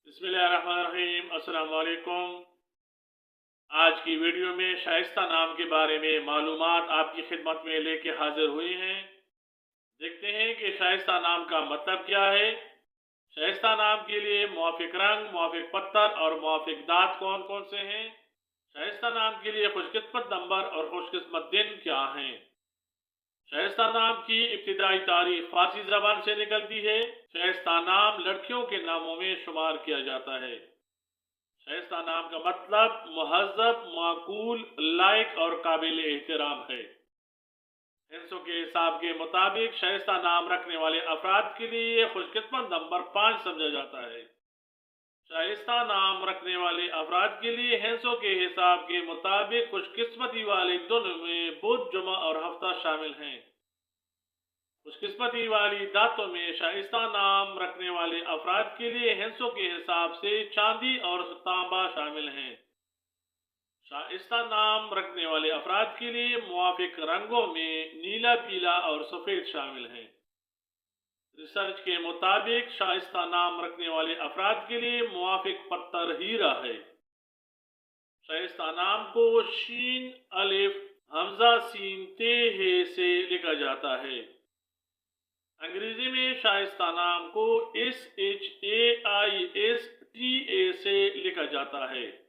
बिस्मिल्लाहिर्रहमानिर्रहीम। अस्सलाम वालेकुम। आज की वीडियो में शाइस्ता नाम के बारे में मालूमात आपकी खिदमत में लेके हाजिर हुए हैं। देखते हैं कि शाइस्ता नाम का मतलब क्या है। शाइस्ता नाम के लिए मुआफिक रंग, मुआफिक पत्थर और मुआफिक दांत कौन कौन से हैं। शाइस्ता नाम के लिए खुशकिस्मत नंबर और खुशकिस्मत दिन क्या हैं। शाइस्ता नाम की इब्तिदाई तारीख फारसी ज़बान से निकलती है। शाइस्ता नाम लड़कियों के नामों में शुमार किया जाता है। शाइस्ता नाम का मतलब मुहज़्ज़ब, माकूल, लायक और काबिल एहतराम है। हिंसों के हिसाब के मुताबिक शाइस्ता नाम रखने वाले अफराद के लिए खुशकिस्मत नंबर 5 समझा जाता है। शाइस्ता नाम रखने वाले अफराद के लिए हिंसों के हिसाब के मुताबिक खुशकिस्मती वाले दिन में बुध, जुमा और हफ्ता शामिल हैं। खुशकिस्मती वाली दातों में शाइस्ता नाम रखने वाले अफराद के लिए हिंसों के हिसाब से चांदी और तांबा शामिल हैं। शाइस्ता नाम रखने वाले अफराद के लिए मुआफिक रंगों में नीला, पीला और सफ़ेद शामिल हैं। रिसर्च के मुताबिक शाइस्ता नाम रखने वाले अफराद के लिए मुआफिक पत्थर हीरा है। शाइस्ता नाम को शीन, अलिफ, हमजा, सीन, ते, हे से लिखा जाता है। अंग्रेजी में शाइस्ता नाम को SHAISTA से लिखा जाता है।